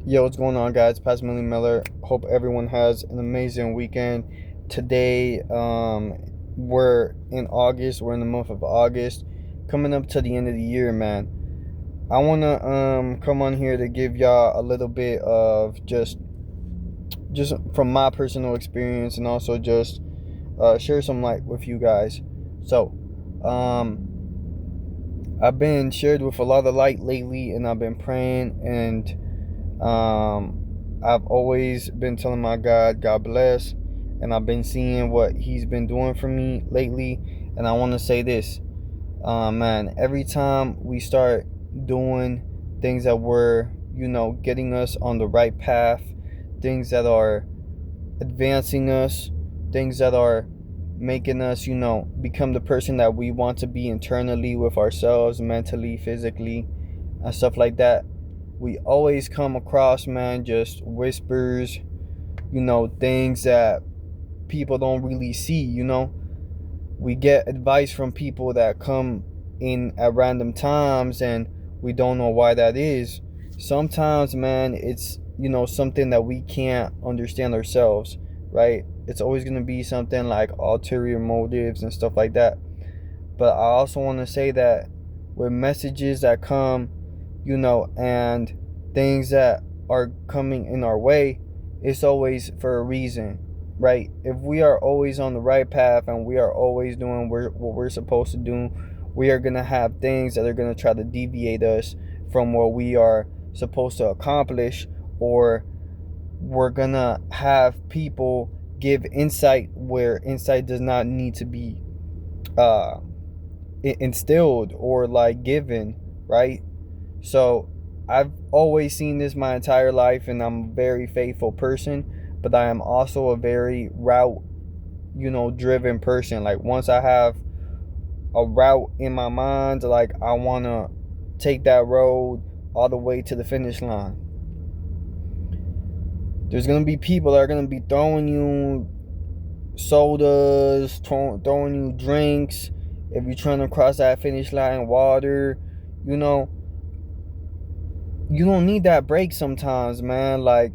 Yo, what's going on, guys? Pastor Millie Miller. Hope everyone has an amazing weekend. Today, we're in August. We're in the month of August, coming up to the end of the year, man. I wanna come on here to give y'all a little bit of just from my personal experience, and also just share some light with you guys. So, I've been shared with a lot of light lately, and I've been praying, and I've always been telling my God bless, and I've been seeing what He's been doing for me lately. And I want to say this, man, every time we start doing things that were, getting us on the right path, things that are advancing us, things that are making us, become the person that we want to be internally with ourselves, mentally, physically, and stuff like that. We always come across, man, just whispers, things that people don't really see. We get advice from people that come in at random times, and we don't know why that is. Sometimes, man, it's, something that we can't understand ourselves, right? It's always going to be something like ulterior motives and stuff like that. But I also want to say that with messages that come, and things that are coming in our way, it's always for a reason, right? If we are always on the right path and we are always doing what we're supposed to do, we are going to have things that are going to try to deviate us from what we are supposed to accomplish, or we're going to have people give insight where insight does not need to be uh, instilled or like given, right? So I've always seen this my entire life, and I'm a very faithful person, but I am also a very route, driven person. Like, once I have a route in my mind, like, I want to take that road all the way to the finish line. There's going to be people that are going to be throwing you sodas, throwing you drinks. If you're trying to cross that finish line, water, you know, you don't need that break sometimes, man. Like,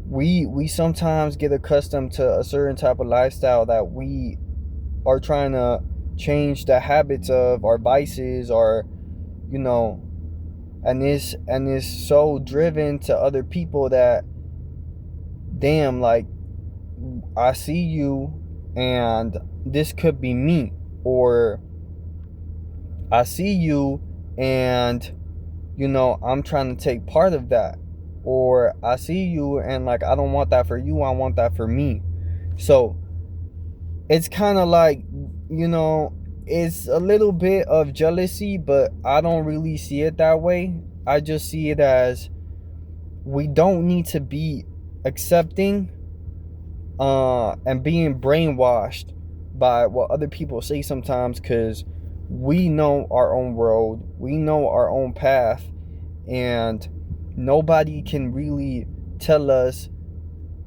we sometimes get accustomed to a certain type of lifestyle that we are trying to change the habits of our vices, or you know and it's so driven to other people that, damn, like, I see you and this could be me, or I see you and I'm trying to take part of that, or I see you and, like, I don't want that for you, I want that for me. So it's kind of like, it's a little bit of jealousy, but I don't really see it that way. I just see it as, we don't need to be accepting and being brainwashed by what other people say sometimes, because we know our own road, we know our own path, and nobody can really tell us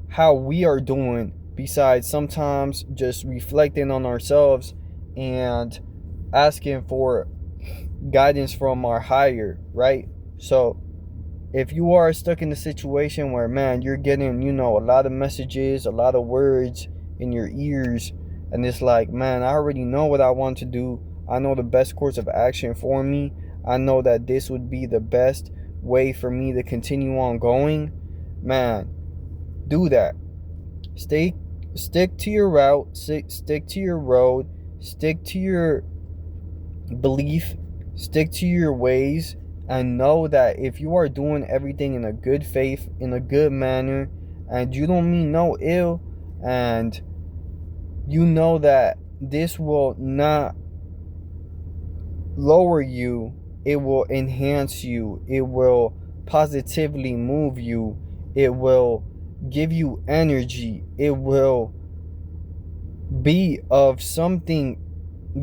how we are doing besides sometimes just reflecting on ourselves and asking for guidance from our higher, right? So if you are stuck in a situation where, man, you're getting, a lot of messages, a lot of words in your ears, and it's like, man, I already know what I want to do. I know the best course of action for me. I know that this would be the best way for me to continue on going. Man, do that. Stay Stick to your route, stick to your road, stick to your belief, stick to your ways, and know that if you are doing everything in a good faith, in a good manner, and you don't mean no ill, and you know that this will not lower you, it will enhance you, it will positively move you, it will give you energy, it will be of something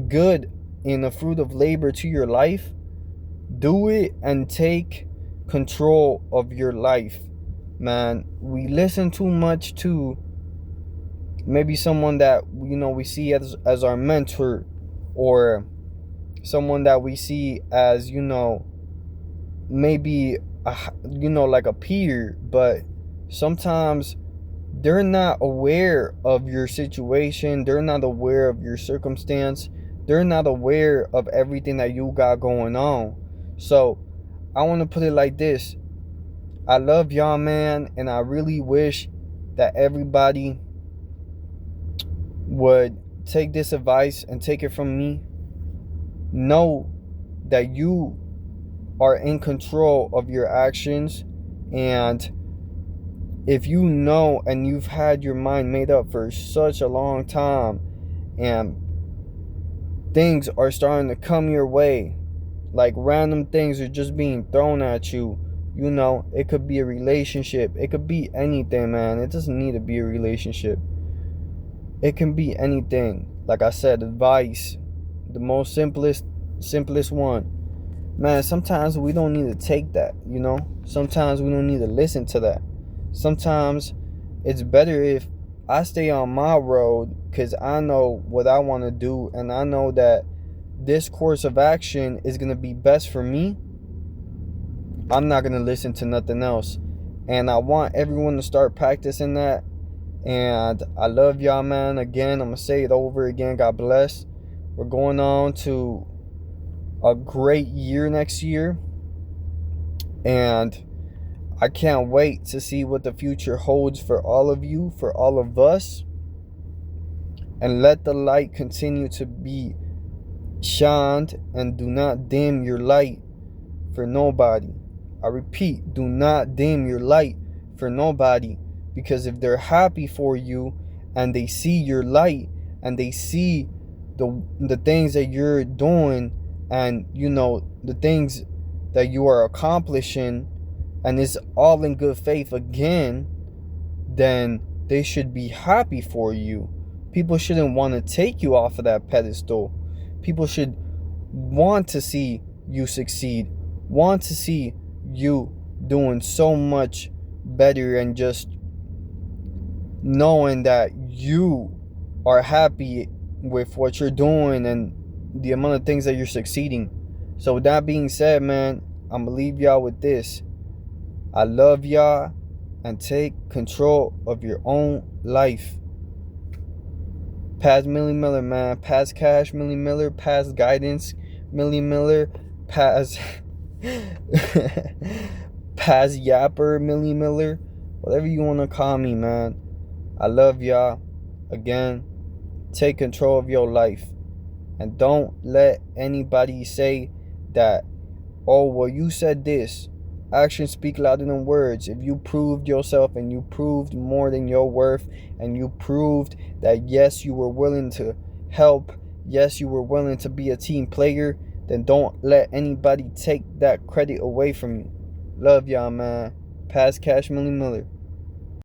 good in the fruit of labor to your life. Do it and take control of your life, man. We listen too much to maybe someone that we see as our mentor, or someone that we see as, maybe like a peer, but sometimes they're not aware of your situation, they're not aware of your circumstance, they're not aware of everything that you got going on. So I want to put it like this: I love y'all, man, and I really wish that everybody would take this advice and take it from me. Know that you are in control of your actions, and if you know and you've had your mind made up for such a long time and things are starting to come your way, like random things are just being thrown at you, it could be a relationship, it could be anything, man. It doesn't need to be a relationship, it can be anything. Like I said, advice, the most simplest one, man. Sometimes we don't need to take that, sometimes we don't need to listen to that. Sometimes it's better if I stay on my road, because I know what I want to do, and I know that this course of action is going to be best for me. I'm not going to listen to nothing else. And I want everyone to start practicing that. And I love y'all, man. Again, I'm going to say it over again. God bless. We're going on to a great year next year. And I can't wait to see what the future holds for all of you, for all of us. And let the light continue to be shined, and do not dim your light for nobody. I repeat, do not dim your light for nobody, because if they're happy for you and they see your light and they see the things that you're doing, and the things that you are accomplishing, and it's all in good faith again, then they should be happy for you. People shouldn't want to take you off of that pedestal. People should want to see you succeed, want to see you doing so much better, and just knowing that you are happy with what you're doing and the amount of things that you're succeeding. So with that being said, man, I'm gonna leave y'all with this. I love y'all, and take control of your own life. Past Millie Miller, man. Past Cash Millie Miller. Past Guidance Millie Miller. Past Past Yapper Millie Miller. Whatever you want to call me, man. I love y'all. Again, take control of your life. And don't let anybody say that, oh, well, you said this. Actions speak louder than words. If you proved yourself, and you proved more than your worth, and you proved that yes, you were willing to help, yes, you were willing to be a team player, then don't let anybody take that credit away from you. Love y'all, man. Past Cash Millie Miller.